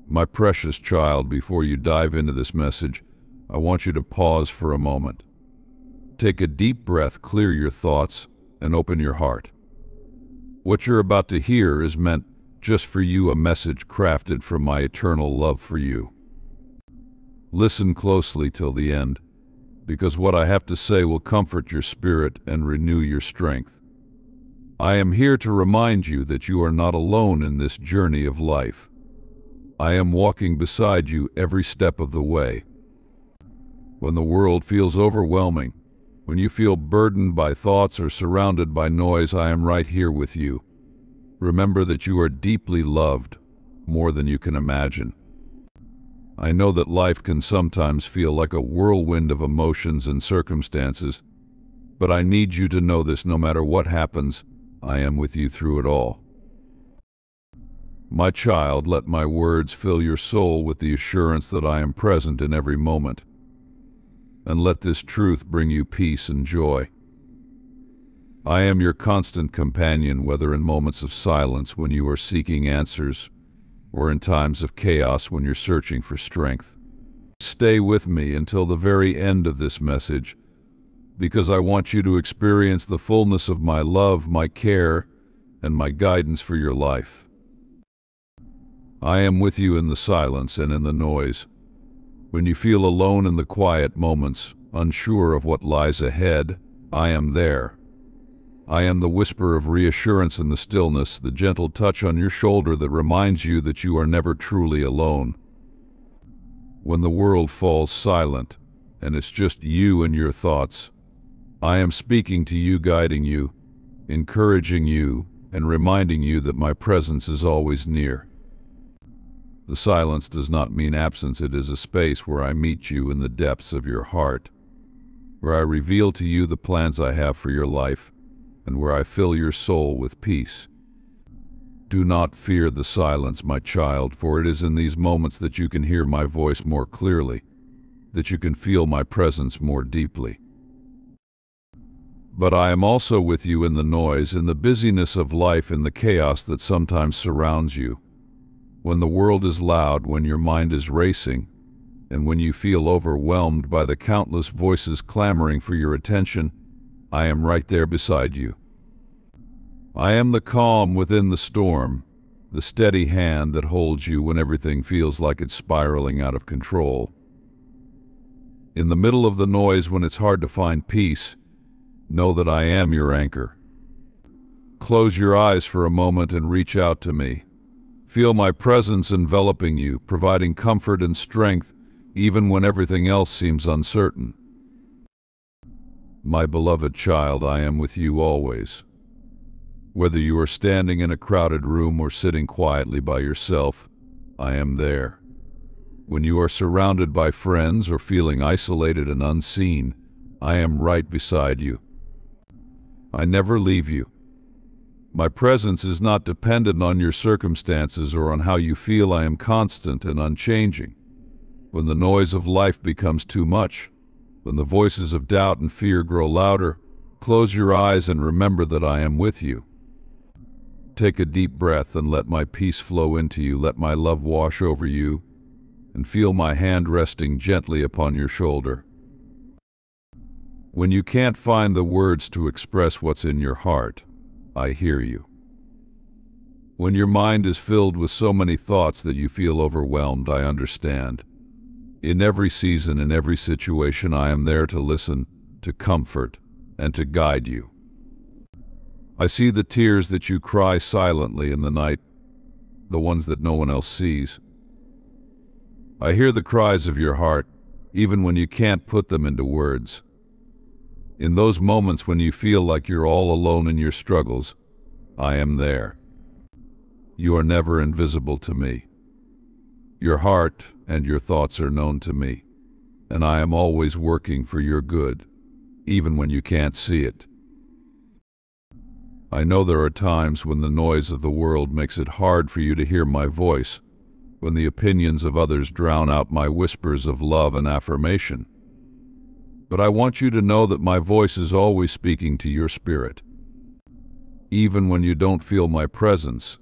My precious child, before you dive into this message, I want you to pause for a moment. Take a deep breath, clear your thoughts, and open your heart. What you're about to hear is meant just for you, a message crafted from my eternal love for you. Listen closely till the end, because what I have to say will comfort your spirit and renew your strength. I am here to remind you that you are not alone in this journey of life. I am walking beside you every step of the way. When the world feels overwhelming, when you feel burdened by thoughts or surrounded by noise, I am right here with you. Remember that you are deeply loved, more than you can imagine. I know that life can sometimes feel like a whirlwind of emotions and circumstances, but I need you to know this: no matter what happens, I am with you through it all. My child, let my words fill your soul with the assurance that I am present in every moment, and let this truth bring you peace and joy. I am your constant companion, whether in moments of silence when you are seeking answers, or in times of chaos when you're searching for strength. Stay with me until the very end of this message, because I want you to experience the fullness of my love, my care, and my guidance for your life. I am with you in the silence and in the noise. When you feel alone in the quiet moments, unsure of what lies ahead, I am there. I am the whisper of reassurance in the stillness, the gentle touch on your shoulder that reminds you that you are never truly alone. When the world falls silent and it's just you and your thoughts, I am speaking to you, guiding you, encouraging you, and reminding you that my presence is always near. The silence does not mean absence. It is a space where I meet you in the depths of your heart, where I reveal to you the plans I have for your life, and where I fill your soul with peace. Do not fear the silence, my child, for it is in these moments that you can hear my voice more clearly, that you can feel my presence more deeply. But I am also with you in the noise, in the busyness of life, in the chaos that sometimes surrounds you. When the world is loud, when your mind is racing, and when you feel overwhelmed by the countless voices clamoring for your attention, I am right there beside you. I am the calm within the storm, the steady hand that holds you when everything feels like it's spiraling out of control. In the middle of the noise, when it's hard to find peace, know that I am your anchor. Close your eyes for a moment and reach out to me. Feel my presence enveloping you, providing comfort and strength even when everything else seems uncertain. My beloved child, I am with you always. Whether you are standing in a crowded room or sitting quietly by yourself, I am there. When you are surrounded by friends or feeling isolated and unseen, I am right beside you. I never leave you. My presence is not dependent on your circumstances or on how you feel. I am constant and unchanging. When the noise of life becomes too much, when the voices of doubt and fear grow louder, close your eyes and remember that I am with you. Take a deep breath and let my peace flow into you. Let my love wash over you, and feel my hand resting gently upon your shoulder. When you can't find the words to express what's in your heart, I hear you. When your mind is filled with so many thoughts that you feel overwhelmed, I understand. In every season, in every situation, I am there to listen, to comfort, and to guide you. I see the tears that you cry silently in the night, the ones that no one else sees. I hear the cries of your heart, even when you can't put them into words. In those moments when you feel like you're all alone in your struggles, I am there. You are never invisible to me. Your heart and your thoughts are known to me, and I am always working for your good, even when you can't see it. I know there are times when the noise of the world makes it hard for you to hear my voice, when the opinions of others drown out my whispers of love and affirmation. But I want you to know that my voice is always speaking to your spirit. Even when you don't feel my presence,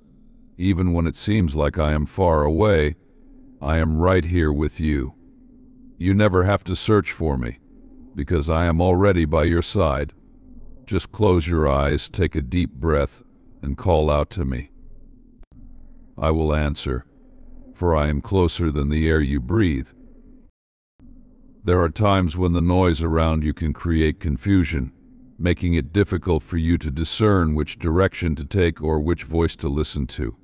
even when it seems like I am far away, I am right here with you. You never have to search for me, because I am already by your side. Just close your eyes, take a deep breath, and call out to me. I will answer, for I am closer than the air you breathe. There are times when the noise around you can create confusion, making it difficult for you to discern which direction to take or which voice to listen to.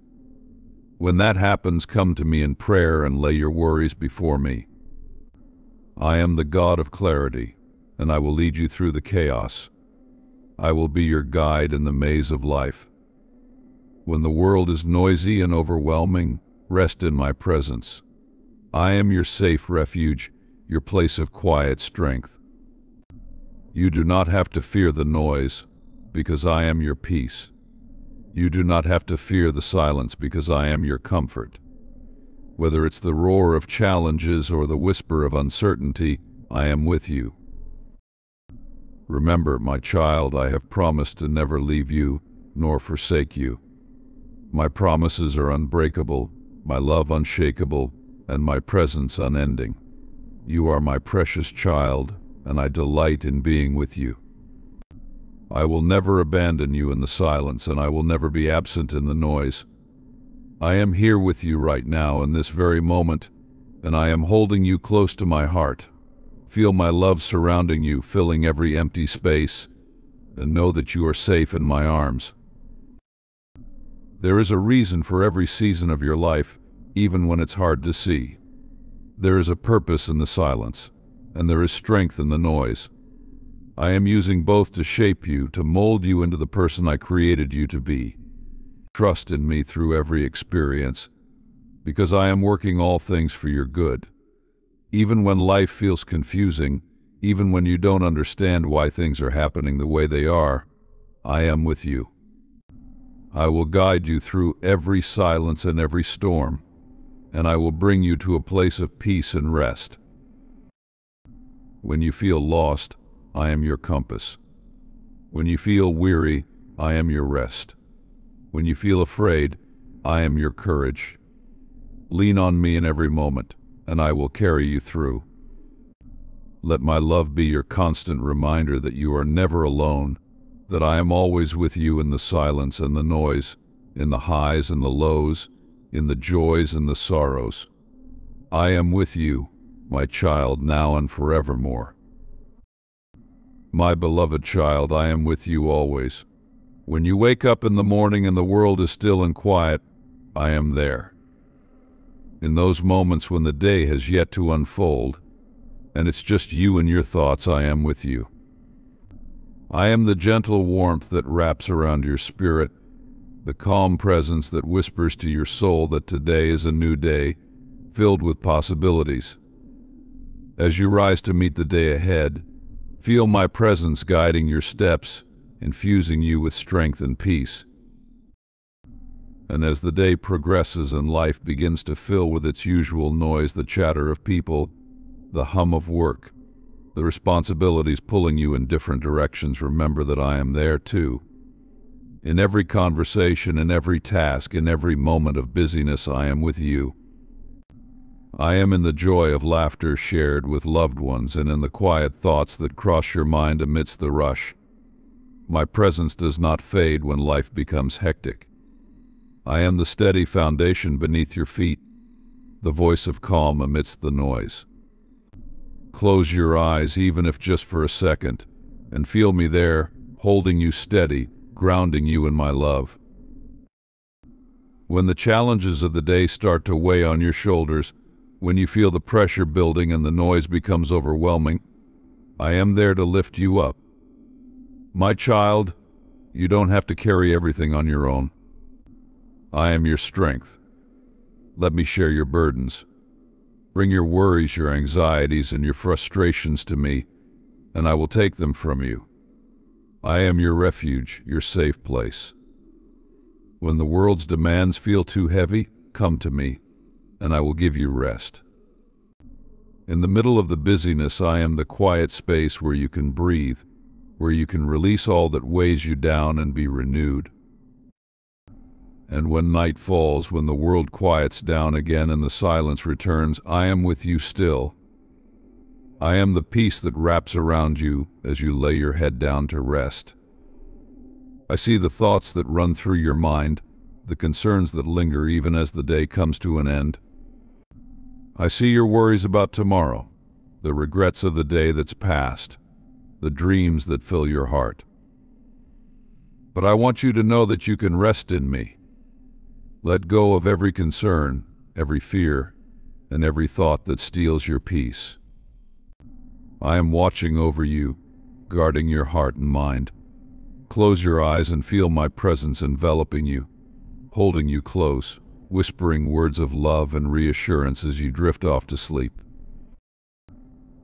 When that happens, come to me in prayer and lay your worries before me. I am the God of clarity, and I will lead you through the chaos. I will be your guide in the maze of life. When the world is noisy and overwhelming, rest in my presence. I am your safe refuge, your place of quiet strength. You do not have to fear the noise, because I am your peace. You do not have to fear the silence, because I am your comfort. Whether it's the roar of challenges or the whisper of uncertainty, I am with you. Remember, my child, I have promised to never leave you nor forsake you. My promises are unbreakable, my love unshakable, and my presence unending. You are my precious child, and I delight in being with you. I will never abandon you in the silence, and I will never be absent in the noise. I am here with you right now in this very moment, and I am holding you close to my heart. Feel my love surrounding you, filling every empty space, and know that you are safe in my arms. There is a reason for every season of your life, even when it's hard to see. There is a purpose in the silence, and there is strength in the noise. I am using both to shape you, to mold you into the person I created you to be. Trust in me through every experience, because I am working all things for your good. Even when life feels confusing, even when you don't understand why things are happening the way they are, I am with you. I will guide you through every silence and every storm, and I will bring you to a place of peace and rest. When you feel lost, I am your compass. When you feel weary, I am your rest. When you feel afraid, I am your courage. Lean on me in every moment, and I will carry you through. Let my love be your constant reminder that you are never alone, that I am always with you in the silence and the noise, in the highs and the lows, in the joys and the sorrows. I am with you, my child, now and forevermore. My beloved child, I am with you always. When you wake up in the morning and the world is still and quiet, I am there. In those moments when the day has yet to unfold, and it's just you and your thoughts, I am with you. I am the gentle warmth that wraps around your spirit, the calm presence that whispers to your soul that today is a new day, filled with possibilities. As you rise to meet the day ahead, feel my presence guiding your steps, infusing you with strength and peace. And as the day progresses and life begins to fill with its usual noise, the chatter of people, the hum of work, the responsibilities pulling you in different directions, remember that I am there too. In every conversation, in every task, in every moment of busyness, I am with you. I am in the joy of laughter shared with loved ones and in the quiet thoughts that cross your mind amidst the rush. My presence does not fade when life becomes hectic. I am the steady foundation beneath your feet, the voice of calm amidst the noise. Close your eyes, even if just for a second, and feel me there, holding you steady, grounding you in my love. When the challenges of the day start to weigh on your shoulders, when you feel the pressure building and the noise becomes overwhelming, I am there to lift you up. My child, you don't have to carry everything on your own. I am your strength. Let me share your burdens. Bring your worries, your anxieties, and your frustrations to me, and I will take them from you. I am your refuge, your safe place. When the world's demands feel too heavy, come to me, and I will give you rest. In the middle of the busyness, I am the quiet space where you can breathe, where you can release all that weighs you down and be renewed. And when night falls, when the world quiets down again and the silence returns, I am with you still. I am the peace that wraps around you as you lay your head down to rest. I see the thoughts that run through your mind, the concerns that linger even as the day comes to an end. I see your worries about tomorrow, the regrets of the day that's past, the dreams that fill your heart. But I want you to know that you can rest in me. Let go of every concern, every fear, and every thought that steals your peace. I am watching over you, guarding your heart and mind. Close your eyes and feel my presence enveloping you, holding you close, whispering words of love and reassurance as you drift off to sleep.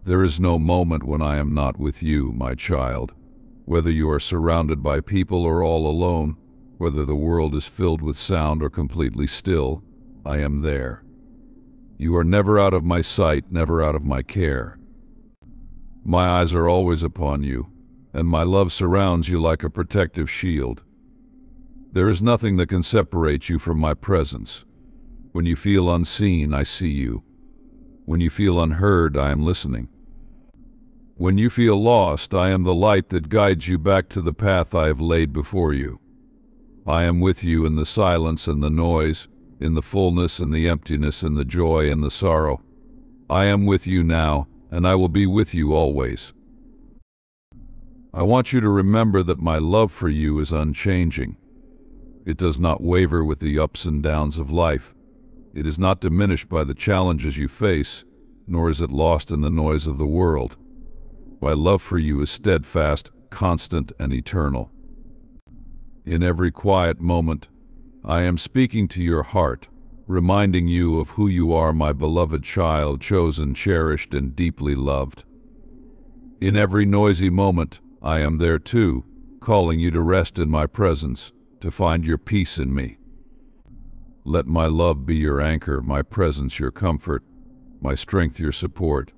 There is no moment when I am not with you, my child. Whether you are surrounded by people or all alone, whether the world is filled with sound or completely still, I am there. You are never out of my sight, never out of my care. My eyes are always upon you, and my love surrounds you like a protective shield. There is nothing that can separate you from my presence. When you feel unseen, I see you. When you feel unheard, I am listening. When you feel lost, I am the light that guides you back to the path I have laid before you. I am with you in the silence and the noise, in the fullness and the emptiness, in the joy and the sorrow. I am with you now, and I will be with you always. I want you to remember that my love for you is unchanging. It does not waver with the ups and downs of life. It is not diminished by the challenges you face, nor is it lost in the noise of the world. My love for you is steadfast, constant, and eternal. In every quiet moment, I am speaking to your heart, reminding you of who you are, my beloved child, chosen, cherished, and deeply loved. In every noisy moment, I am there too, calling you to rest in my presence, to find your peace in me. Let my love be your anchor, my presence your comfort, my strength your support.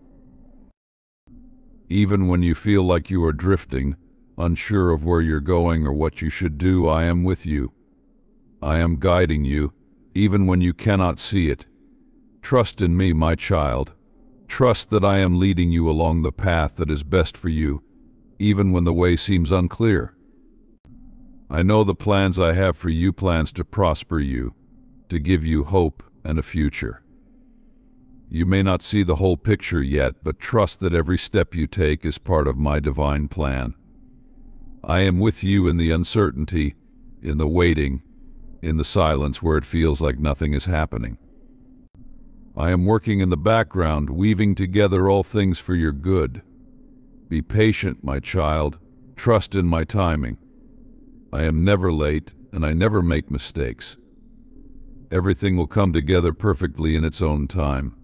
Even when you feel like you are drifting, unsure of where you're going or what you should do, I am with you. I am guiding you, even when you cannot see it. Trust in me, my child. Trust that I am leading you along the path that is best for you, even when the way seems unclear. I know the plans I have for you, plans to prosper you, to give you hope and a future. You may not see the whole picture yet, but trust that every step you take is part of my divine plan. I am with you in the uncertainty, in the waiting, in the silence where it feels like nothing is happening. I am working in the background, weaving together all things for your good. Be patient, my child. Trust in my timing. I am never late, and I never make mistakes. Everything will come together perfectly in its own time.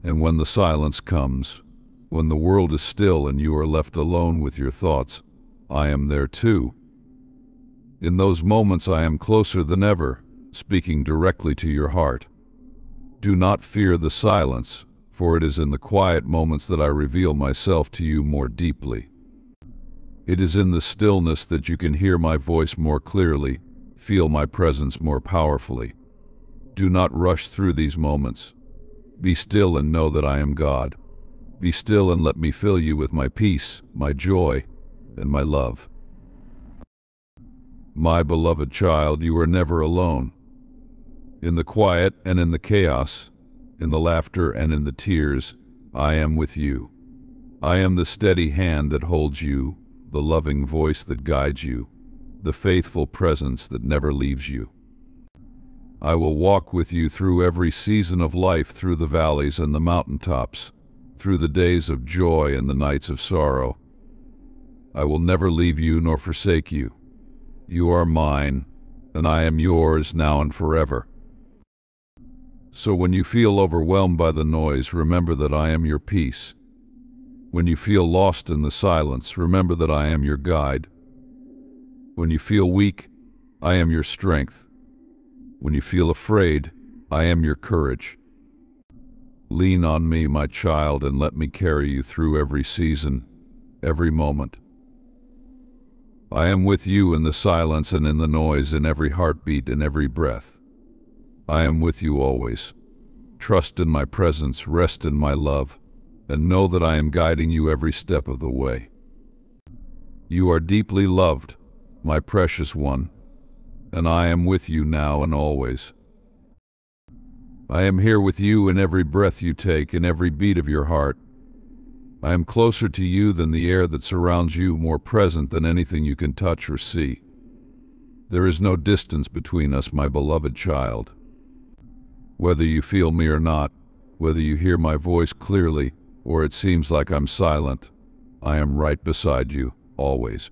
And when the silence comes, when the world is still and you are left alone with your thoughts, I am there too. In those moments I am closer than ever, speaking directly to your heart. Do not fear the silence, for it is in the quiet moments that I reveal myself to you more deeply. It is in the stillness that you can hear my voice more clearly, feel my presence more powerfully. Do not rush through these moments. Be still and know that I am God. Be still and let me fill you with my peace, my joy, and my love. My beloved child, you are never alone. In the quiet and in the chaos, in the laughter and in the tears, I am with you. I am the steady hand that holds you, the loving voice that guides you, the faithful presence that never leaves you. I will walk with you through every season of life, through the valleys and the mountaintops, through the days of joy and the nights of sorrow. I will never leave you nor forsake you. You are mine, and I am yours now and forever. So when you feel overwhelmed by the noise, remember that I am your peace. When you feel lost in the silence, remember that I am your guide. When you feel weak, I am your strength. When you feel afraid, I am your courage. Lean on me, my child, and let me carry you through every season, every moment. I am with you in the silence and in the noise, in every heartbeat, in every breath. I am with you always. Trust in my presence, rest in my love, and know that I am guiding you every step of the way. You are deeply loved, my precious one, and I am with you now and always. I am here with you in every breath you take, in every beat of your heart. I am closer to you than the air that surrounds you, more present than anything you can touch or see. There is no distance between us, my beloved child. Whether you feel me or not, whether you hear my voice clearly or it seems like I'm silent, I am right beside you, always.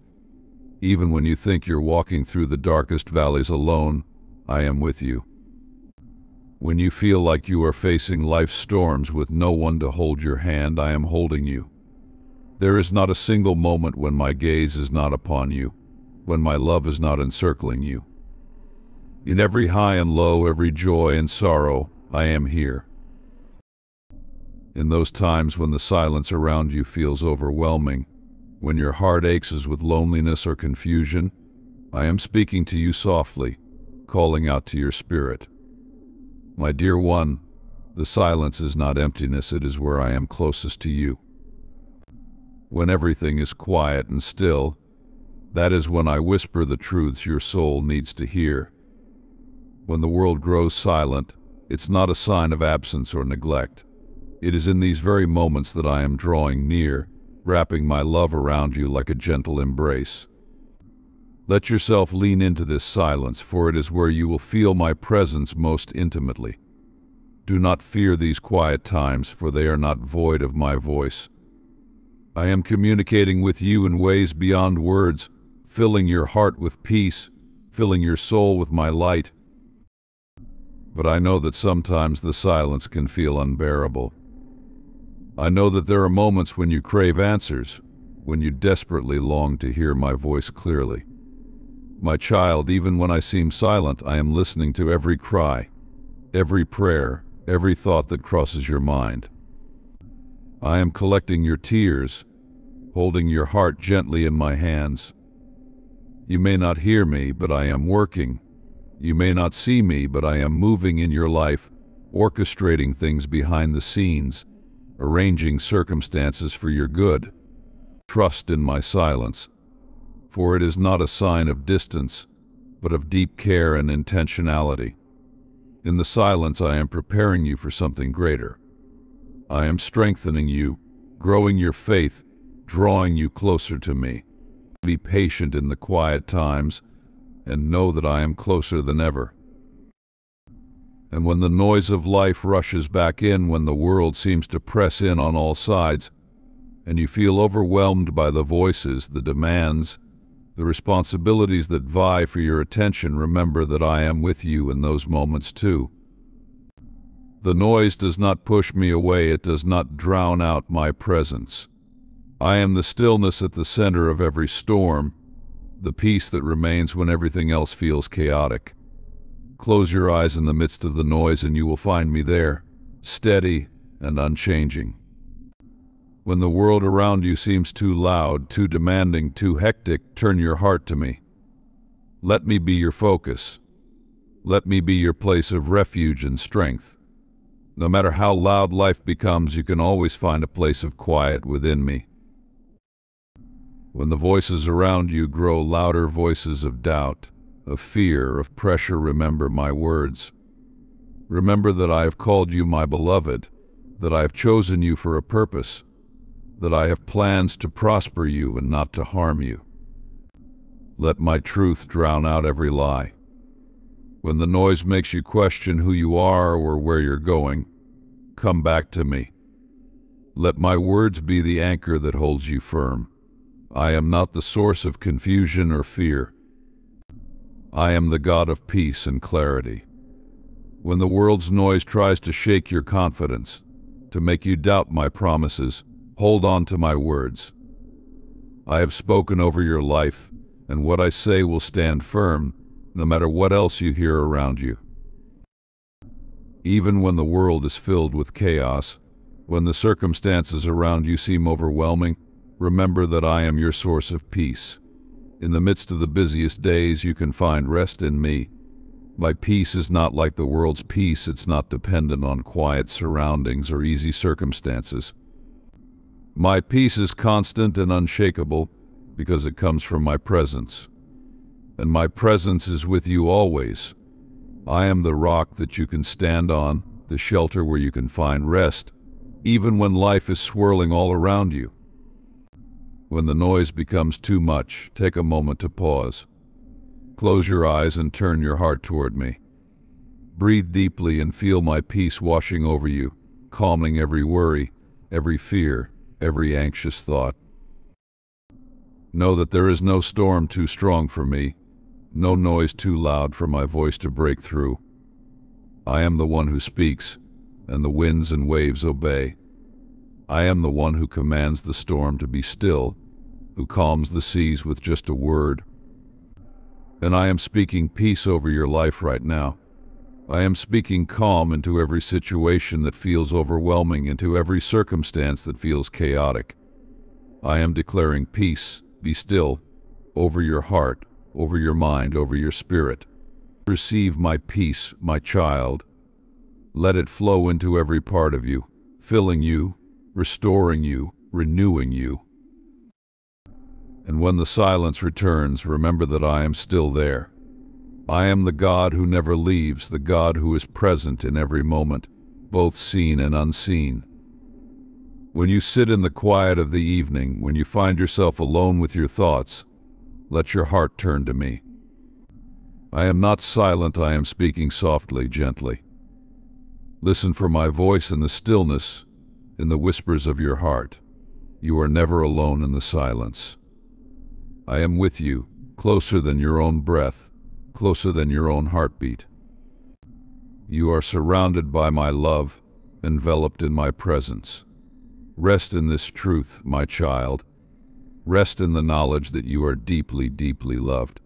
Even when you think you're walking through the darkest valleys alone, I am with you. When you feel like you are facing life's storms with no one to hold your hand, I am holding you. There is not a single moment when my gaze is not upon you, when my love is not encircling you. In every high and low, every joy and sorrow, I am here. In those times when the silence around you feels overwhelming, when your heart aches with loneliness or confusion, I am speaking to you softly, calling out to your spirit. My dear one, the silence is not emptiness, it is where I am closest to you. When everything is quiet and still, that is when I whisper the truths your soul needs to hear. When the world grows silent, it's not a sign of absence or neglect. It is in these very moments that I am drawing near, wrapping my love around you like a gentle embrace. Let yourself lean into this silence, for it is where you will feel my presence most intimately. Do not fear these quiet times, for they are not void of my voice. I am communicating with you in ways beyond words, filling your heart with peace, filling your soul with my light. But I know that sometimes the silence can feel unbearable. I know that there are moments when you crave answers, when you desperately long to hear my voice clearly. My child, even when I seem silent, I am listening to every cry, every prayer, every thought that crosses your mind. I am collecting your tears, holding your heart gently in my hands. You may not hear me, but I am working. You may not see me, but I am moving in your life, orchestrating things behind the scenes, arranging circumstances for your good. Trust in my silence, for it is not a sign of distance, but of deep care and intentionality. In the silence, I am preparing you for something greater. I am strengthening you, growing your faith, drawing you closer to me. Be patient in the quiet times, and know that I am closer than ever. And when the noise of life rushes back in, when the world seems to press in on all sides, and you feel overwhelmed by the voices, the demands, the responsibilities that vie for your attention, remember that I am with you in those moments too. The noise does not push me away, it does not drown out my presence. I am the stillness at the center of every storm, the peace that remains when everything else feels chaotic. Close your eyes in the midst of the noise and you will find me there, steady and unchanging. When the world around you seems too loud, too demanding, too hectic, turn your heart to me. Let me be your focus. Let me be your place of refuge and strength. No matter how loud life becomes, you can always find a place of quiet within me. When the voices around you grow louder, voices of doubt, of fear, of pressure, remember my words. Remember that I have called you my beloved, that I have chosen you for a purpose, that I have plans to prosper you and not to harm you. Let my truth drown out every lie. When the noise makes you question who you are or where you're going, come back to me. Let my words be the anchor that holds you firm. I am not the source of confusion or fear. I am the God of peace and clarity. When the world's noise tries to shake your confidence, to make you doubt my promises, hold on to my words. I have spoken over your life, and what I say will stand firm, no matter what else you hear around you. Even when the world is filled with chaos, when the circumstances around you seem overwhelming, remember that I am your source of peace. In the midst of the busiest days, you can find rest in me. My peace is not like the world's peace. It's not dependent on quiet surroundings or easy circumstances. My peace is constant and unshakable because it comes from my presence. And my presence is with you always. I am the rock that you can stand on, the shelter where you can find rest, even when life is swirling all around you. When the noise becomes too much, take a moment to pause. Close your eyes and turn your heart toward me. Breathe deeply and feel my peace washing over you, calming every worry, every fear, every anxious thought. Know that there is no storm too strong for me, no noise too loud for my voice to break through. I am the one who speaks, and the winds and waves obey. I am the one who commands the storm to be still, who calms the seas with just a word. And I am speaking peace over your life right now. I am speaking calm into every situation that feels overwhelming, into every circumstance that feels chaotic. I am declaring peace, be still, over your heart, over your mind, over your spirit. Receive my peace, my child. Let it flow into every part of you, filling you, restoring you, renewing you. And when the silence returns, remember that I am still there. I am the God who never leaves, the God who is present in every moment, both seen and unseen. When you sit in the quiet of the evening, when you find yourself alone with your thoughts, let your heart turn to me. I am not silent, I am speaking softly, gently. Listen for my voice in the stillness, in the whispers of your heart. You are never alone in the silence. I am with you, closer than your own breath, closer than your own heartbeat. You are surrounded by my love, enveloped in my presence. Rest in this truth, my child. Rest in the knowledge that you are deeply, deeply loved.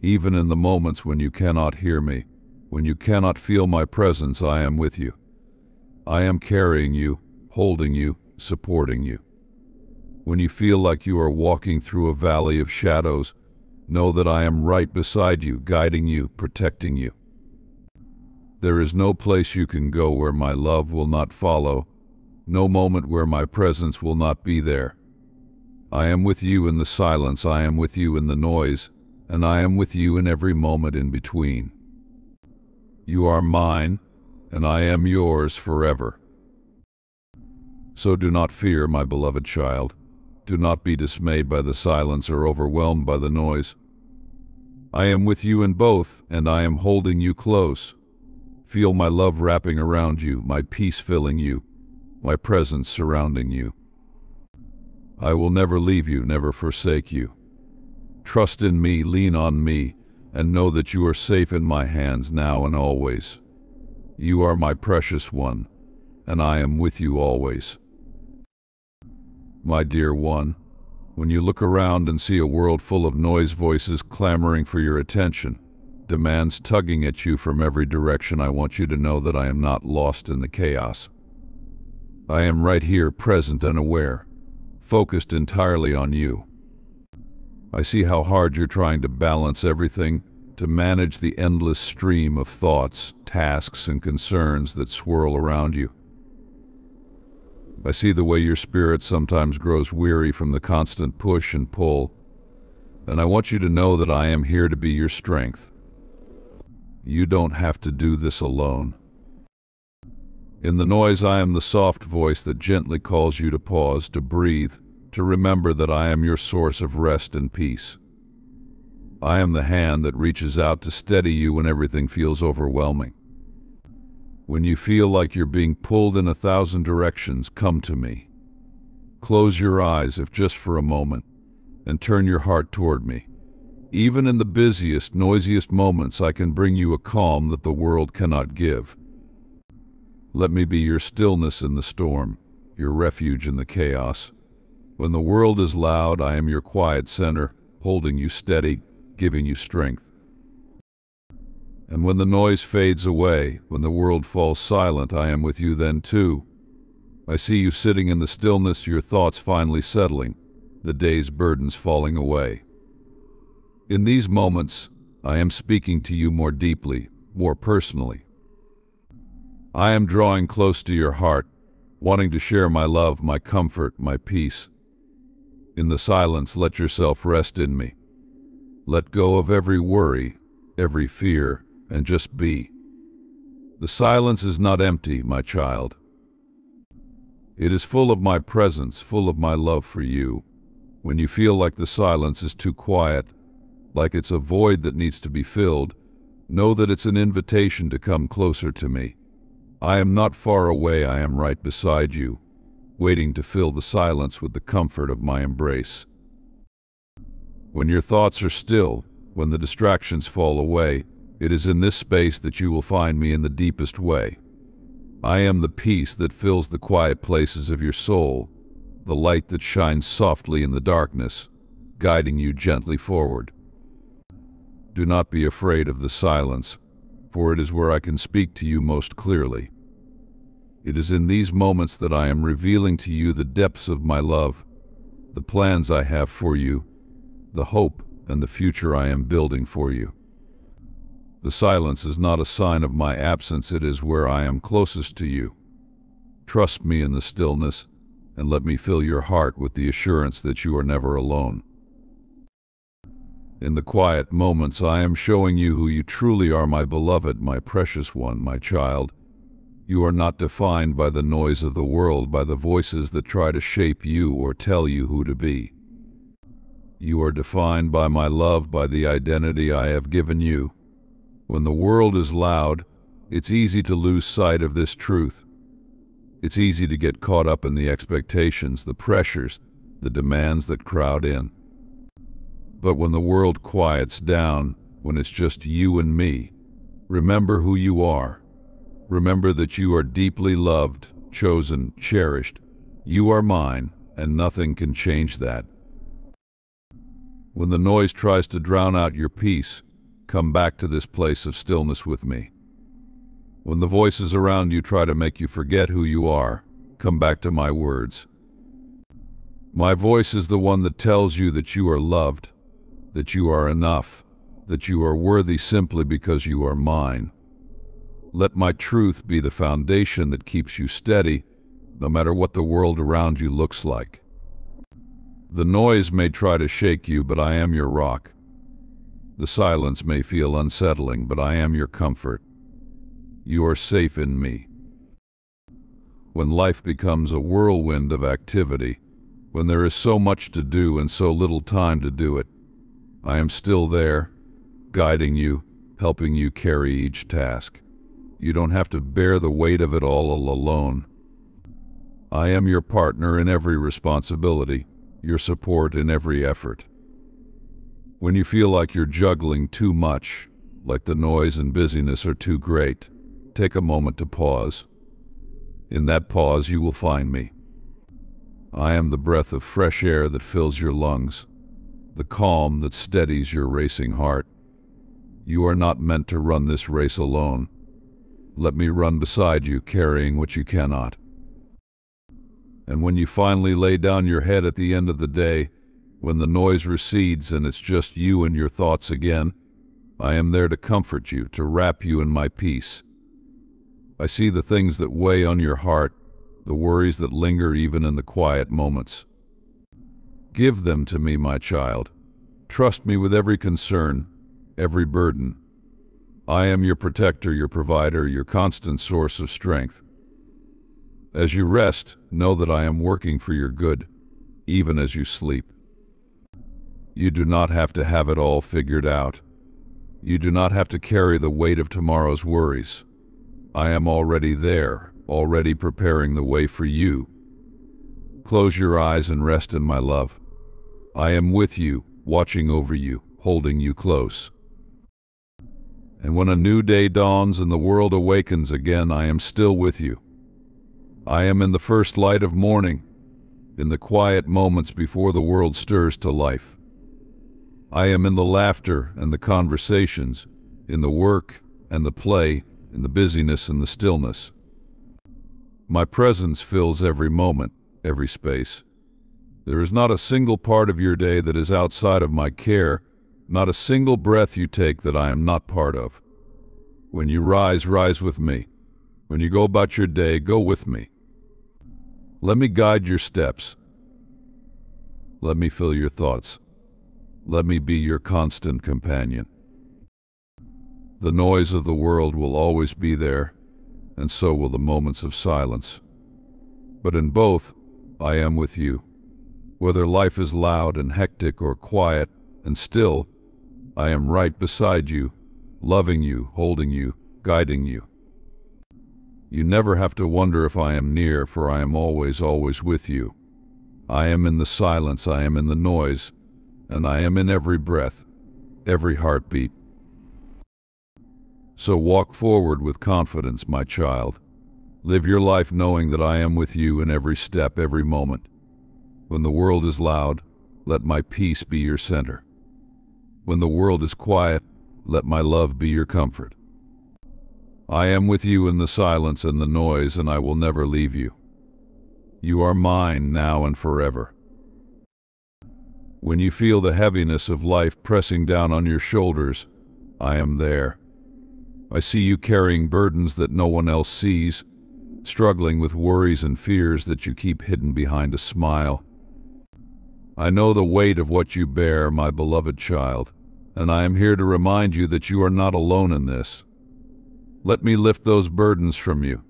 Even in the moments when you cannot hear me, when you cannot feel my presence, I am with you. I am carrying you, holding you, supporting you. When you feel like you are walking through a valley of shadows, know that I am right beside you, guiding you, protecting you. There is no place you can go where my love will not follow, no moment where my presence will not be there. I am with you in the silence, I am with you in the noise, and I am with you in every moment in between. You are mine, and I am yours forever. So do not fear, my beloved child. Do not be dismayed by the silence or overwhelmed by the noise. I am with you in both, and I am holding you close. Feel my love wrapping around you, my peace filling you, my presence surrounding you. I will never leave you, never forsake you. Trust in me, lean on me, and know that you are safe in my hands now and always. You are my precious one, and I am with you always. My dear one, when you look around and see a world full of noise, voices clamoring for your attention, demands tugging at you from every direction, I want you to know that I am not lost in the chaos. I am right here, present and aware, focused entirely on you. I see how hard you're trying to balance everything, to manage the endless stream of thoughts, tasks, and concerns that swirl around you. I see the way your spirit sometimes grows weary from the constant push and pull, and I want you to know that I am here to be your strength. You don't have to do this alone. In the noise, I am the soft voice that gently calls you to pause, to breathe, to remember that I am your source of rest and peace. I am the hand that reaches out to steady you when everything feels overwhelming. When you feel like you're being pulled in 1,000 directions, come to me. Close your eyes, if just for a moment, and turn your heart toward me. Even in the busiest, noisiest moments, I can bring you a calm that the world cannot give. Let me be your stillness in the storm, your refuge in the chaos. When the world is loud, I am your quiet center, holding you steady, giving you strength. And when the noise fades away, when the world falls silent, I am with you then too. I see you sitting in the stillness, your thoughts finally settling, the day's burdens falling away. In these moments, I am speaking to you more deeply, more personally. I am drawing close to your heart, wanting to share my love, my comfort, my peace. In the silence, let yourself rest in me. Let go of every worry, every fear, and just be. The silence is not empty, my child. It is full of my presence, full of my love for you. When you feel like the silence is too quiet, like it's a void that needs to be filled, know that it's an invitation to come closer to me. I am not far away, I am right beside you, waiting to fill the silence with the comfort of my embrace. When your thoughts are still, when the distractions fall away, it is in this space that you will find me in the deepest way. I am the peace that fills the quiet places of your soul, the light that shines softly in the darkness, guiding you gently forward. Do not be afraid of the silence, for it is where I can speak to you most clearly. It is in these moments that I am revealing to you the depths of my love, the plans I have for you, the hope and the future I am building for you. The silence is not a sign of my absence, it is where I am closest to you. Trust me in the stillness, and let me fill your heart with the assurance that you are never alone. In the quiet moments, I am showing you who you truly are, my beloved, my precious one, my child. You are not defined by the noise of the world, by the voices that try to shape you or tell you who to be. You are defined by my love, by the identity I have given you. When the world is loud, it's easy to lose sight of this truth. It's easy to get caught up in the expectations, the pressures, the demands that crowd in. But when the world quiets down, when it's just you and me, remember who you are. Remember that you are deeply loved, chosen, cherished. You are mine, and nothing can change that. When the noise tries to drown out your peace, come back to this place of stillness with me. When the voices around you try to make you forget who you are, come back to my words. My voice is the one that tells you that you are loved, that you are enough, that you are worthy simply because you are mine. Let my truth be the foundation that keeps you steady, no matter what the world around you looks like. The noise may try to shake you, but I am your rock. The silence may feel unsettling, but I am your comfort. You are safe in me. When life becomes a whirlwind of activity, when there is so much to do and so little time to do it, I am still there, guiding you, helping you carry each task. You don't have to bear the weight of it all alone. I am your partner in every responsibility, your support in every effort. When you feel like you're juggling too much, like the noise and busyness are too great, take a moment to pause. In that pause, you will find me. I am the breath of fresh air that fills your lungs, the calm that steadies your racing heart. You are not meant to run this race alone. Let me run beside you, carrying what you cannot. And when you finally lay down your head at the end of the day, when the noise recedes and it's just you and your thoughts again, I am there to comfort you, to wrap you in my peace. I see the things that weigh on your heart, the worries that linger even in the quiet moments. Give them to me, my child. Trust me with every concern, every burden. I am your protector, your provider, your constant source of strength. As you rest, know that I am working for your good, even as you sleep. You do not have to have it all figured out. You do not have to carry the weight of tomorrow's worries. I am already there, already preparing the way for you. Close your eyes and rest in my love. I am with you, watching over you, holding you close. And when a new day dawns and the world awakens again, I am still with you. I am in the first light of morning, in the quiet moments before the world stirs to life. I am in the laughter and the conversations, in the work and the play, in the busyness and the stillness. My presence fills every moment, every space. There is not a single part of your day that is outside of my care, not a single breath you take that I am not part of. When you rise, rise with me. When you go about your day, go with me. Let me guide your steps. Let me fill your thoughts. Let me be your constant companion. The noise of the world will always be there, and so will the moments of silence. But in both, I am with you. Whether life is loud and hectic or quiet and still, I am right beside you, loving you, holding you, guiding you. You never have to wonder if I am near, for I am always, always with you. I am in the silence, I am in the noise, and I am in every breath, every heartbeat. So walk forward with confidence, my child. Live your life knowing that I am with you in every step, every moment. When the world is loud, let my peace be your center. When the world is quiet, let my love be your comfort. I am with you in the silence and the noise, and I will never leave you. You are mine now and forever. When you feel the heaviness of life pressing down on your shoulders, I am there. I see you carrying burdens that no one else sees, struggling with worries and fears that you keep hidden behind a smile. I know the weight of what you bear, my beloved child, and I am here to remind you that you are not alone in this. Let me lift those burdens from you.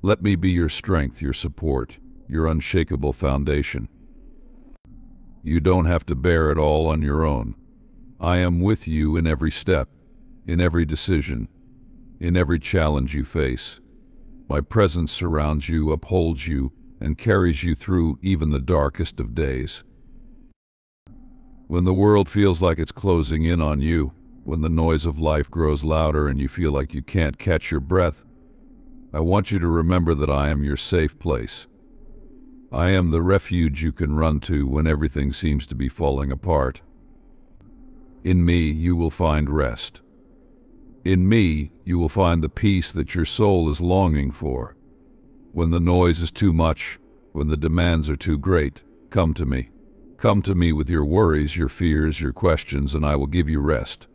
Let me be your strength, your support, your unshakable foundation. You don't have to bear it all on your own. I am with you in every step, in every decision, in every challenge you face. My presence surrounds you, upholds you, and carries you through even the darkest of days. When the world feels like it's closing in on you, when the noise of life grows louder and you feel like you can't catch your breath, I want you to remember that I am your safe place. I am the refuge you can run to when everything seems to be falling apart. In me, you will find rest. In me, you will find the peace that your soul is longing for. When the noise is too much, when the demands are too great, come to me. Come to me with your worries, your fears, your questions, and I will give you rest.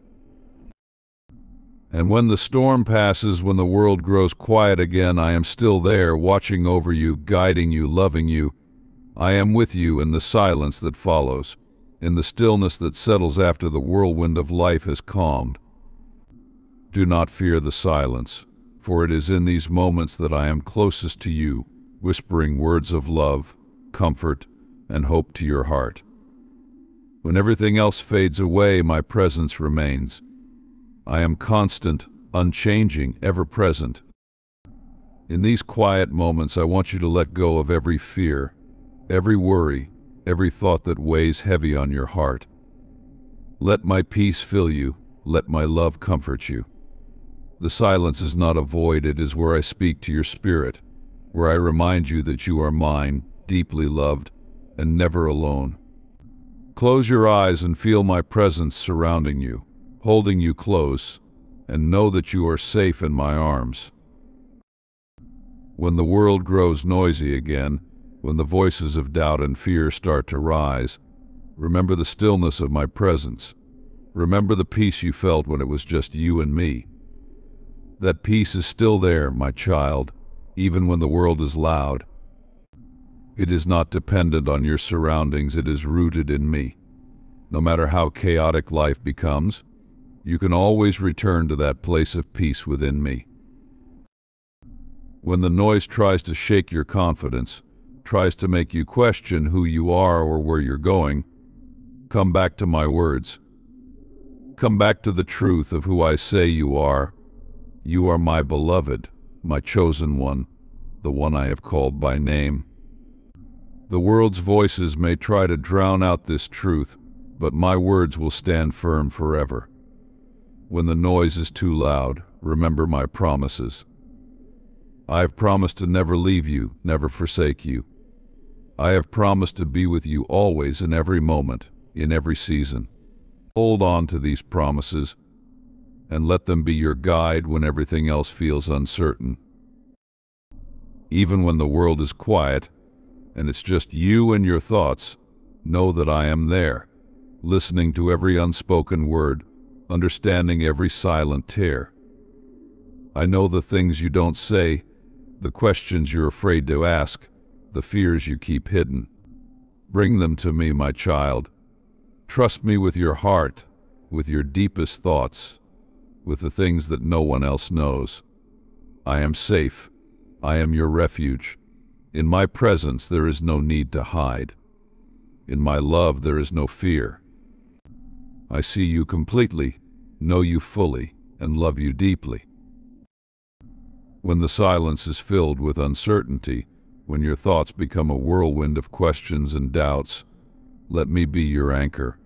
And when the storm passes, when the world grows quiet again, I am still there, watching over you, guiding you, loving you. I am with you in the silence that follows, in the stillness that settles after the whirlwind of life has calmed. Do not fear the silence, for it is in these moments that I am closest to you, whispering words of love, comfort, and hope to your heart. When everything else fades away, my presence remains. I am constant, unchanging, ever present. In these quiet moments, I want you to let go of every fear, every worry, every thought that weighs heavy on your heart. Let my peace fill you, let my love comfort you. The silence is not a void, it is where I speak to your spirit, where I remind you that you are mine, deeply loved, and never alone. Close your eyes and feel my presence surrounding you, holding you close, and know that you are safe in my arms. When the world grows noisy again, when the voices of doubt and fear start to rise, remember the stillness of my presence. Remember the peace you felt when it was just you and me. That peace is still there, my child, even when the world is loud. It is not dependent on your surroundings, it is rooted in me. No matter how chaotic life becomes, you can always return to that place of peace within me. When the noise tries to shake your confidence, tries to make you question who you are or where you're going, come back to my words. Come back to the truth of who I say you are. You are my beloved, my chosen one, the one I have called by name. The world's voices may try to drown out this truth, but my words will stand firm forever. When the noise is too loud, remember my promises. I have promised to never leave you, never forsake you. I have promised to be with you always in every moment, in every season. Hold on to these promises and let them be your guide when everything else feels uncertain. Even when the world is quiet and it's just you and your thoughts, know that I am there, listening to every unspoken word, understanding every silent tear. I know the things you don't say, the questions you're afraid to ask, the fears you keep hidden. Bring them to me, my child. Trust me with your heart, with your deepest thoughts, with the things that no one else knows. I am safe. I am your refuge. In my presence there is no need to hide. In my love there is no fear. I see you completely, know you fully, and love you deeply. When the silence is filled with uncertainty, when your thoughts become a whirlwind of questions and doubts, let me be your anchor.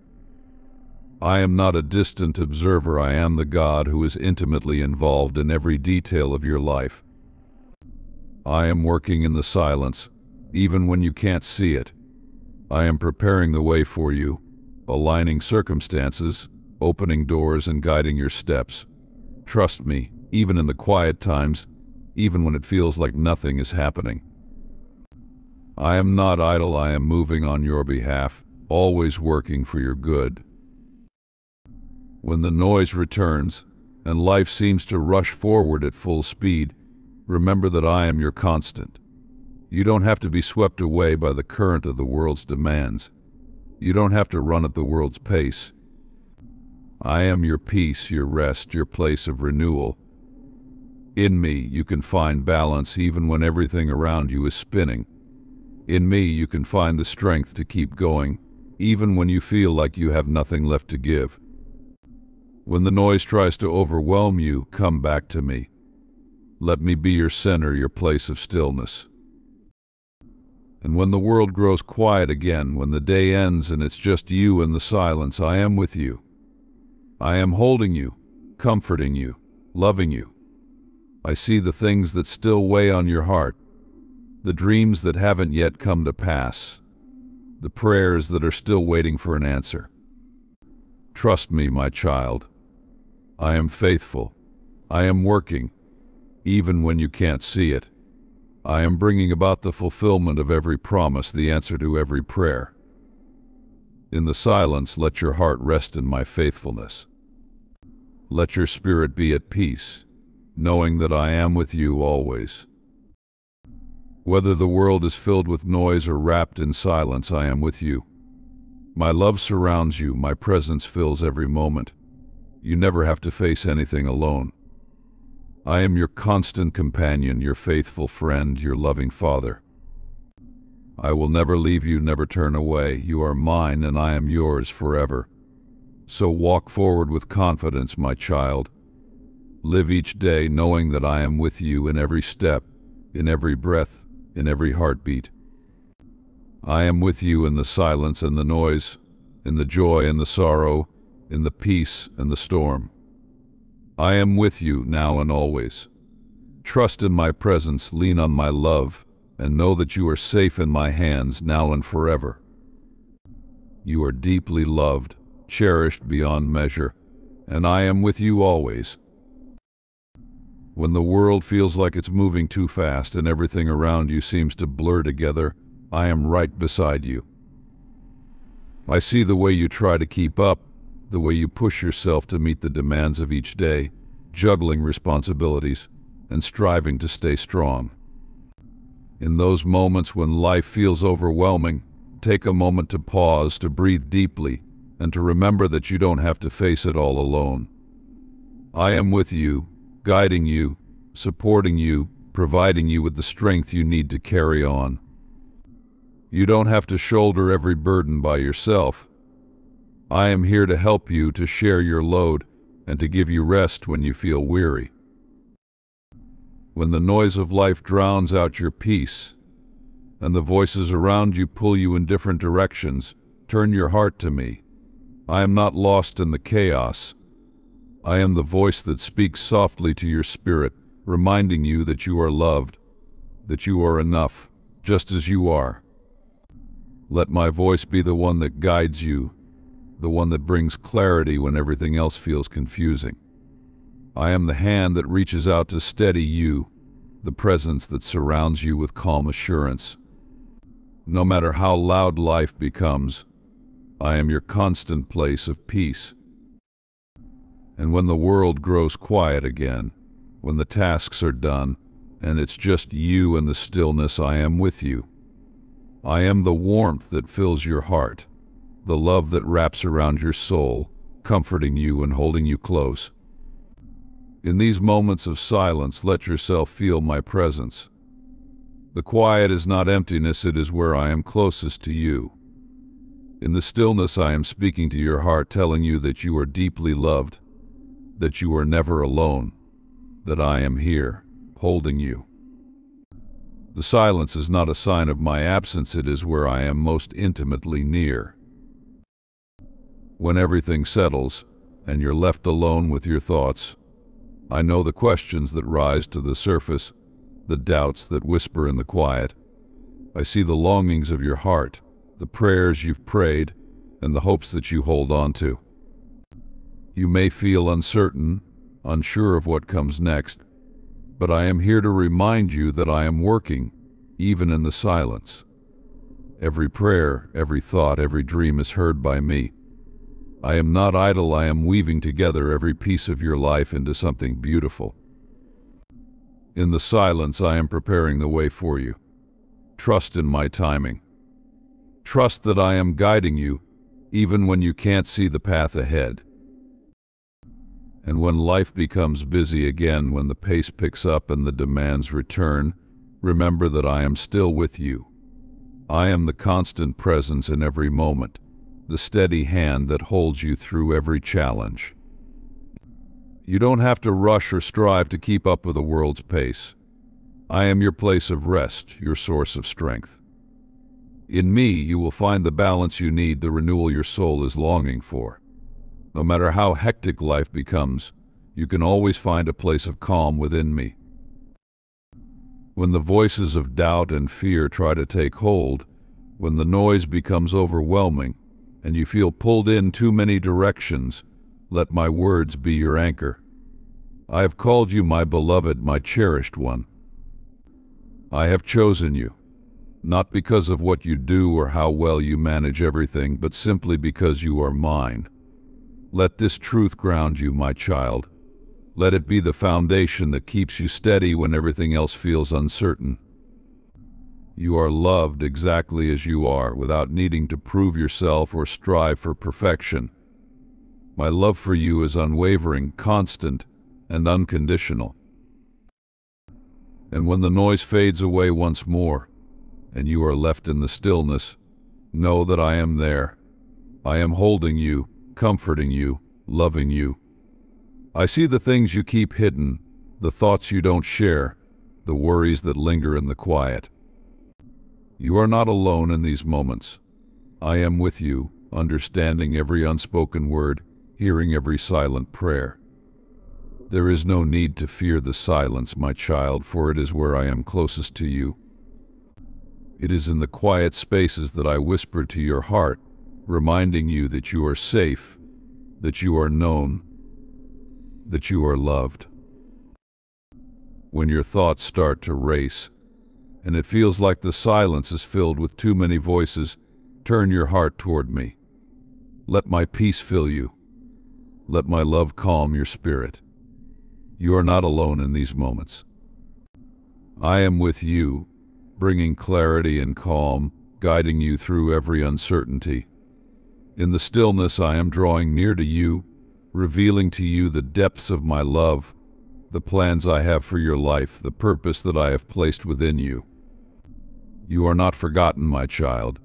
I am not a distant observer, I am the God who is intimately involved in every detail of your life. I am working in the silence, even when you can't see it. I am preparing the way for you, aligning circumstances, opening doors and guiding your steps. Trust me, even in the quiet times, even when it feels like nothing is happening. I am not idle, I am moving on your behalf, always working for your good. When the noise returns, and life seems to rush forward at full speed, remember that I am your constant. You don't have to be swept away by the current of the world's demands. You don't have to run at the world's pace. I am your peace, your rest, your place of renewal. In me, you can find balance even when everything around you is spinning. In me, you can find the strength to keep going, even when you feel like you have nothing left to give. When the noise tries to overwhelm you, come back to me. Let me be your center, your place of stillness. And when the world grows quiet again, when the day ends and it's just you and the silence, I am with you. I am holding you, comforting you, loving you. I see the things that still weigh on your heart, the dreams that haven't yet come to pass, the prayers that are still waiting for an answer. Trust me, my child. I am faithful. I am working, even when you can't see it. I am bringing about the fulfillment of every promise, the answer to every prayer. In the silence, let your heart rest in my faithfulness. Let your spirit be at peace, knowing that I am with you always. Whether the world is filled with noise or wrapped in silence, I am with you. My love surrounds you, my presence fills every moment. You never have to face anything alone. I am your constant companion, your faithful friend, your loving father. I will never leave you, never turn away. You are mine and I am yours forever. So walk forward with confidence, my child. Live each day knowing that I am with you in every step, in every breath, in every heartbeat. I am with you in the silence and the noise, in the joy and the sorrow, in the peace and the storm. I am with you now and always. Trust in my presence, lean on my love, and know that you are safe in my hands now and forever. You are deeply loved, cherished beyond measure, and I am with you always. When the world feels like it's moving too fast and everything around you seems to blur together, I am right beside you. I see the way you try to keep up, the way you push yourself to meet the demands of each day, juggling responsibilities and striving to stay strong. In those moments when life feels overwhelming, take a moment to pause, to breathe deeply, and to remember that you don't have to face it all alone. I am with you, guiding you, supporting you, providing you with the strength you need to carry on. You don't have to shoulder every burden by yourself. I am here to help you, to share your load, and to give you rest when you feel weary. When the noise of life drowns out your peace, and the voices around you pull you in different directions, turn your heart to me. I am not lost in the chaos. I am the voice that speaks softly to your spirit, reminding you that you are loved, that you are enough, just as you are. Let my voice be the one that guides you, the one that brings clarity when everything else feels confusing. I am the hand that reaches out to steady you, the presence that surrounds you with calm assurance. No matter how loud life becomes, I am your constant place of peace. And when the world grows quiet again, when the tasks are done, and it's just you and the stillness, I am with you. I am the warmth that fills your heart, the love that wraps around your soul, comforting you and holding you close. In these moments of silence, let yourself feel my presence. The quiet is not emptiness, it is where I am closest to you. In the stillness, I am speaking to your heart, telling you that you are deeply loved, that you are never alone, that I am here, holding you. The silence is not a sign of my absence, it is where I am most intimately near. When everything settles, and you're left alone with your thoughts, I know the questions that rise to the surface, the doubts that whisper in the quiet. I see the longings of your heart, the prayers you've prayed, and the hopes that you hold on to. You may feel uncertain, unsure of what comes next, but I am here to remind you that I am working, even in the silence. Every prayer, every thought, every dream is heard by me. I am not idle, I am weaving together every piece of your life into something beautiful. In the silence, I am preparing the way for you. Trust in my timing. Trust that I am guiding you, even when you can't see the path ahead. And when life becomes busy again, when the pace picks up and the demands return, remember that I am still with you. I am the constant presence in every moment, the steady hand that holds you through every challenge. You don't have to rush or strive to keep up with the world's pace. I am your place of rest, your source of strength. In me, you will find the balance you need, the renewal your soul is longing for. No matter how hectic life becomes, you can always find a place of calm within me. When the voices of doubt and fear try to take hold, when the noise becomes overwhelming, and you feel pulled in too many directions, let my words be your anchor. I have called you my beloved, my cherished one. I have chosen you, not because of what you do or how well you manage everything, but simply because you are mine. Let this truth ground you, my child. Let it be the foundation that keeps you steady when everything else feels uncertain. You are loved exactly as you are, without needing to prove yourself or strive for perfection. My love for you is unwavering, constant, and unconditional. And when the noise fades away once more, and you are left in the stillness, know that I am there. I am holding you, comforting you, loving you. I see the things you keep hidden, the thoughts you don't share, the worries that linger in the quiet. You are not alone in these moments. I am with you, understanding every unspoken word, hearing every silent prayer. There is no need to fear the silence, my child, for it is where I am closest to you. It is in the quiet spaces that I whisper to your heart, reminding you that you are safe, that you are known, that you are loved. When your thoughts start to race, and it feels like the silence is filled with too many voices, turn your heart toward me. Let my peace fill you. Let my love calm your spirit. You are not alone in these moments. I am with you, bringing clarity and calm, guiding you through every uncertainty. In the stillness, I am drawing near to you, revealing to you the depths of my love, the plans I have for your life, the purpose that I have placed within you. You are not forgotten, my child.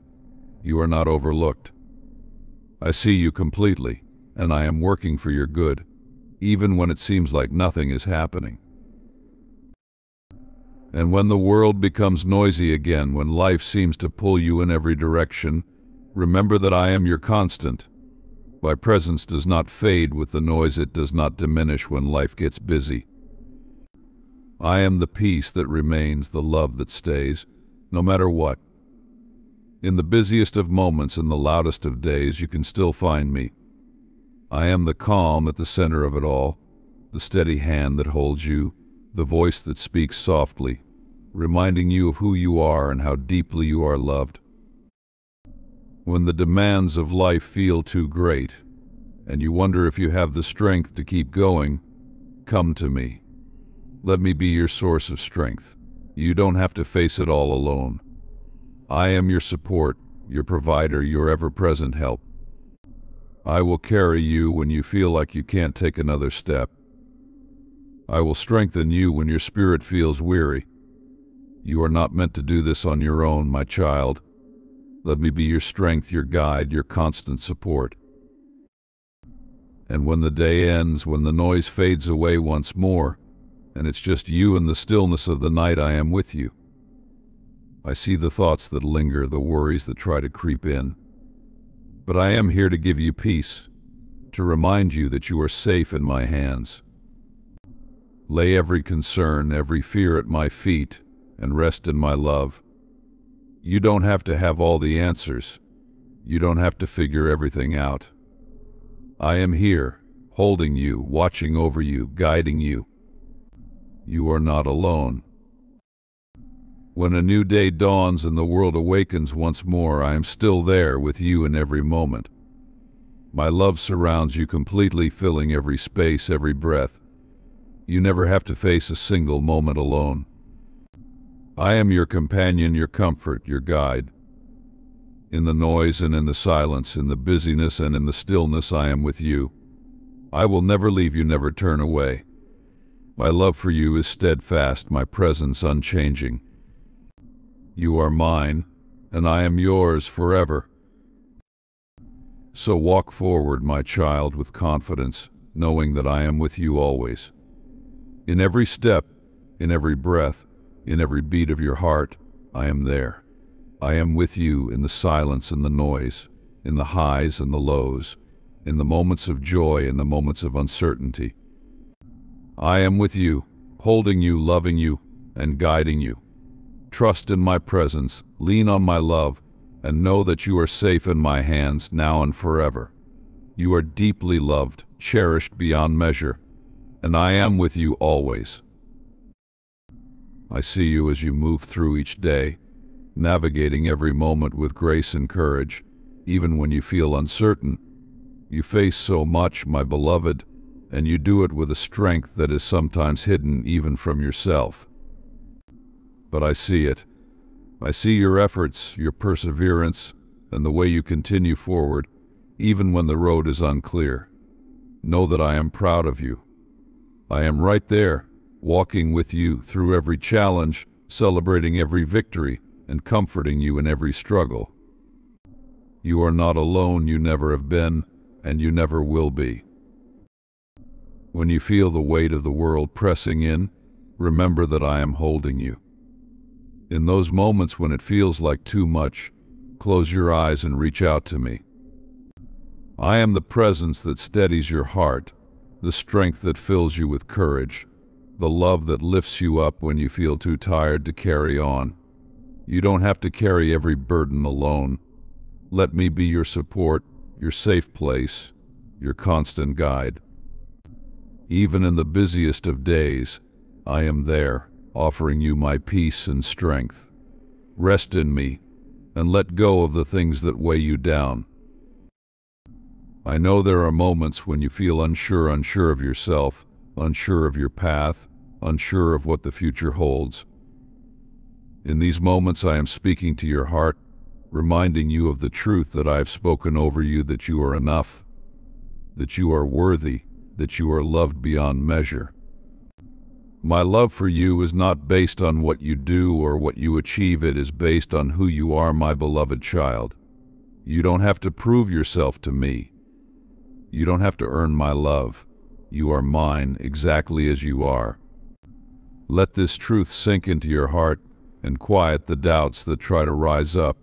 You are not overlooked. I see you completely, and I am working for your good, even when it seems like nothing is happening. And when the world becomes noisy again, when life seems to pull you in every direction, remember that I am your constant. My presence does not fade with the noise, it does not diminish when life gets busy. I am the peace that remains, the love that stays, no matter what. In the busiest of moments and the loudest of days, you can still find me. I am the calm at the center of it all, the steady hand that holds you, the voice that speaks softly, reminding you of who you are and how deeply you are loved. When the demands of life feel too great, and you wonder if you have the strength to keep going, come to me. Let me be your source of strength. You don't have to face it all alone. I am your support, your provider, your ever-present help. I will carry you when you feel like you can't take another step. I will strengthen you when your spirit feels weary. You are not meant to do this on your own, my child. Let me be your strength, your guide, your constant support. And when the day ends, when the noise fades away once more, and it's just you and the stillness of the night, I am with you. I see the thoughts that linger, the worries that try to creep in. But I am here to give you peace, to remind you that you are safe in my hands. Lay every concern, every fear at my feet, and rest in my love. You don't have to have all the answers. You don't have to figure everything out. I am here, holding you, watching over you, guiding you. You are not alone. When a new day dawns and the world awakens once more, I am still there with you in every moment. My love surrounds you completely, filling every space, every breath. You never have to face a single moment alone. I am your companion, your comfort, your guide. In the noise and in the silence, in the busyness and in the stillness, I am with you. I will never leave you, never turn away. My love for you is steadfast, my presence unchanging. You are mine, and I am yours forever. So walk forward, my child, with confidence, knowing that I am with you always. In every step, in every breath, in every beat of your heart, I am there. I am with you in the silence and the noise, in the highs and the lows, in the moments of joy and the moments of uncertainty. I am with you, holding you, loving you, and guiding you. Trust in my presence, lean on my love, and know that you are safe in my hands now and forever. You are deeply loved, cherished beyond measure, and I am with you always. I see you as you move through each day, navigating every moment with grace and courage, even when you feel uncertain. You face so much, my beloved, and you do it with a strength that is sometimes hidden even from yourself. But I see it. I see your efforts, your perseverance, and the way you continue forward, even when the road is unclear. Know that I am proud of you. I am right there, walking with you through every challenge, celebrating every victory, and comforting you in every struggle. You are not alone, you never have been, and you never will be. When you feel the weight of the world pressing in, remember that I am holding you. In those moments when it feels like too much, close your eyes and reach out to me. I am the presence that steadies your heart, the strength that fills you with courage, the love that lifts you up when you feel too tired to carry on. You don't have to carry every burden alone. Let me be your support, your safe place, your constant guide. Even in the busiest of days, I am there, offering you my peace and strength. Rest in me, and let go of the things that weigh you down. I know there are moments when you feel unsure of yourself, unsure of your path, unsure of what the future holds. In these moments I am speaking to your heart, reminding you of the truth that I have spoken over you, that you are enough, that you are worthy, that you are loved beyond measure. My love for you is not based on what you do or what you achieve. It is based on who you are, my beloved child. You don't have to prove yourself to me. You don't have to earn my love. You are mine exactly as you are. Let this truth sink into your heart and quiet the doubts that try to rise up.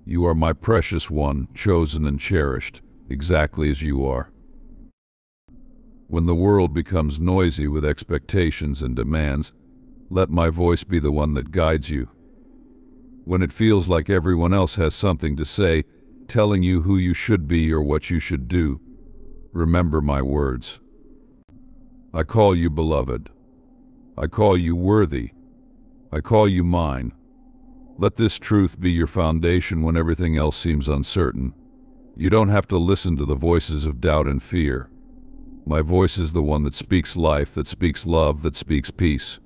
You are my precious one, chosen and cherished, exactly as you are. When the world becomes noisy with expectations and demands, let my voice be the one that guides you. When it feels like everyone else has something to say, telling you who you should be or what you should do, remember my words. I call you beloved. I call you worthy. I call you mine. Let this truth be your foundation when everything else seems uncertain. You don't have to listen to the voices of doubt and fear. My voice is the one that speaks life, that speaks love, that speaks peace.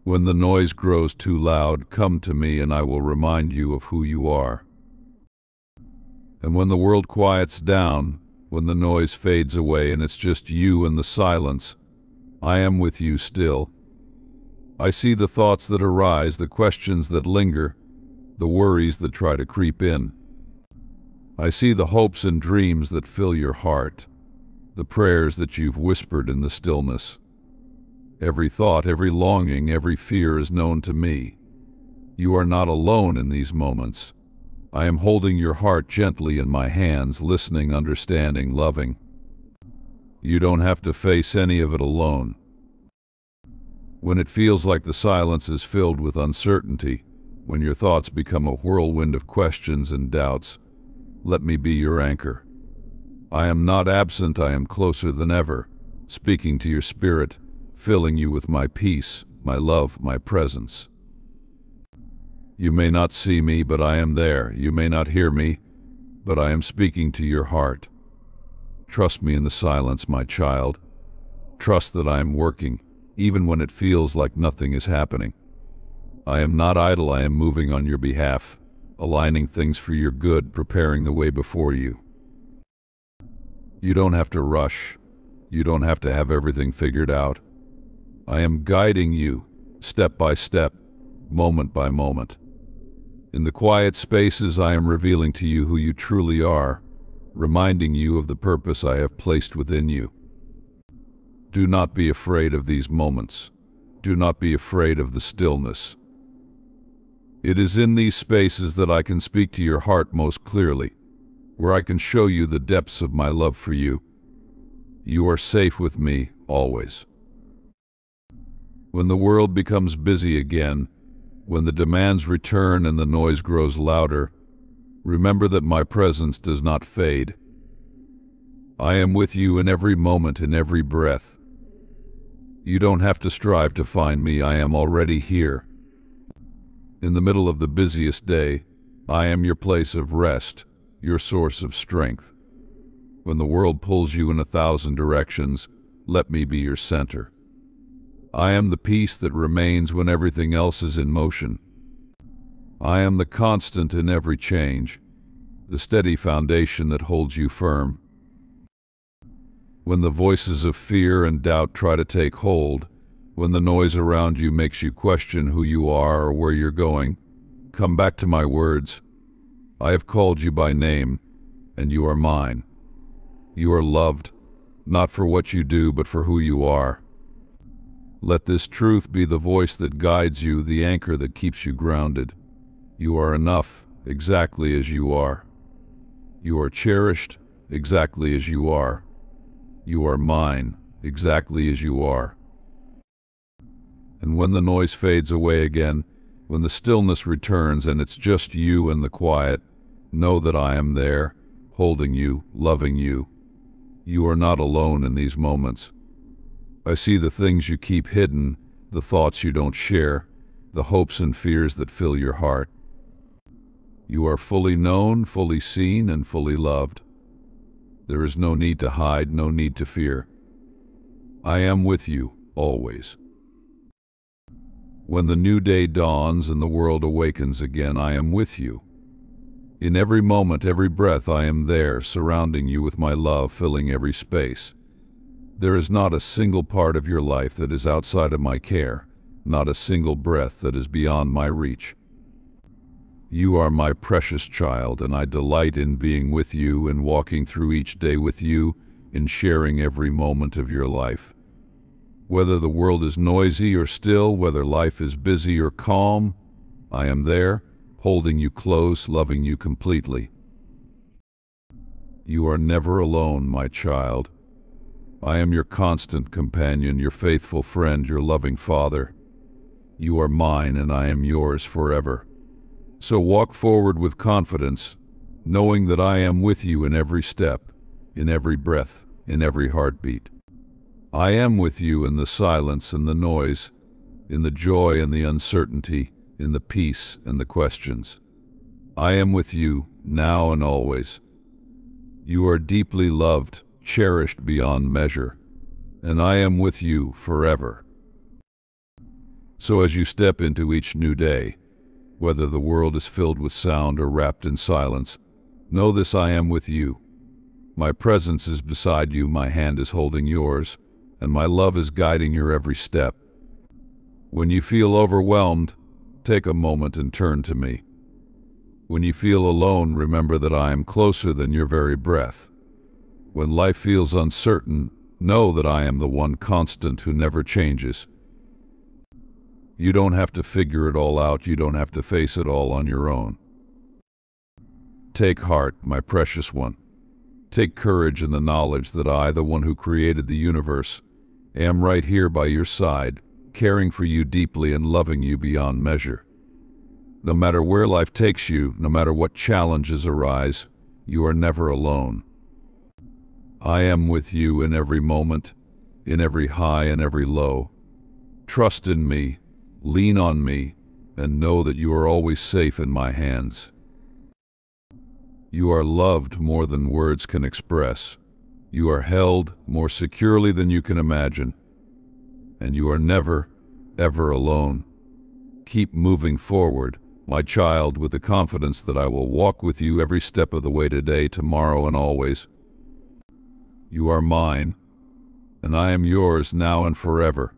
When the noise grows too loud, come to me and I will remind you of who you are. And when the world quiets down, when the noise fades away and it's just you and the silence, I am with you still. I see the thoughts that arise, the questions that linger, the worries that try to creep in. I see the hopes and dreams that fill your heart, the prayers that you've whispered in the stillness. Every thought, every longing, every fear is known to me. You are not alone in these moments. I am holding your heart gently in my hands, listening, understanding, loving. You don't have to face any of it alone. When it feels like the silence is filled with uncertainty, when your thoughts become a whirlwind of questions and doubts, let me be your anchor. I am not absent, I am closer than ever, speaking to your spirit, filling you with my peace, my love, my presence. You may not see me, but I am there. You may not hear me, but I am speaking to your heart. Trust me in the silence, my child. Trust that I am working, even when it feels like nothing is happening. I am not idle, I am moving on your behalf, aligning things for your good, preparing the way before you. You don't have to rush. You don't have to have everything figured out. I am guiding you, step by step, moment by moment. In the quiet spaces, I am revealing to you who you truly are, reminding you of the purpose I have placed within you. Do not be afraid of these moments. Do not be afraid of the stillness. It is in these spaces that I can speak to your heart most clearly, where I can show you the depths of my love for you. You are safe with me, always. When the world becomes busy again, when the demands return and the noise grows louder, remember that my presence does not fade. I am with you in every moment, in every breath. You don't have to strive to find me, I am already here. In the middle of the busiest day, I am your place of rest, your source of strength. When the world pulls you in 1,000 directions, let me be your center. I am the peace that remains when everything else is in motion. I am the constant in every change, the steady foundation that holds you firm. When the voices of fear and doubt try to take hold, when the noise around you makes you question who you are or where you're going, come back to my words. I have called you by name, and you are mine. You are loved, not for what you do, but for who you are. Let this truth be the voice that guides you, the anchor that keeps you grounded. You are enough, exactly as you are. You are cherished, exactly as you are. You are mine, exactly as you are. And when the noise fades away again, when the stillness returns and it's just you and the quiet, know that I am there, holding you, loving you. You are not alone in these moments. I see the things you keep hidden, the thoughts you don't share, the hopes and fears that fill your heart. You are fully known, fully seen, and fully loved. There is no need to hide, no need to fear. I am with you, always. When the new day dawns and the world awakens again, I am with you. In every moment, every breath, I am there, surrounding you with my love, filling every space. There is not a single part of your life that is outside of my care, not a single breath that is beyond my reach. You are my precious child, and I delight in being with you and walking through each day with you, in sharing every moment of your life. Whether the world is noisy or still, whether life is busy or calm, I am there, holding you close, loving you completely. You are never alone, my child. I am your constant companion, your faithful friend, your loving father. You are mine, and I am yours forever. So walk forward with confidence, knowing that I am with you in every step, in every breath, in every heartbeat. I am with you in the silence and the noise, in the joy and the uncertainty, in the peace and the questions. I am with you now and always. You are deeply loved, cherished beyond measure, and I am with you forever. So as you step into each new day, whether the world is filled with sound or wrapped in silence, know this: I am with you. My presence is beside you, my hand is holding yours, and my love is guiding your every step. When you feel overwhelmed, take a moment and turn to me. When you feel alone, remember that I am closer than your very breath. When life feels uncertain, know that I am the one constant who never changes. You don't have to figure it all out. You don't have to face it all on your own. Take heart, my precious one. Take courage in the knowledge that I, the one who created the universe, am right here by your side, caring for you deeply and loving you beyond measure. No matter where life takes you, no matter what challenges arise, you are never alone. I am with you in every moment, in every high and every low. Trust in me, lean on me, and know that you are always safe in my hands. You are loved more than words can express. You are held more securely than you can imagine. And you are never, ever alone. Keep moving forward, my child, with the confidence that I will walk with you every step of the way today, tomorrow, and always. You are mine, and I am yours now and forever.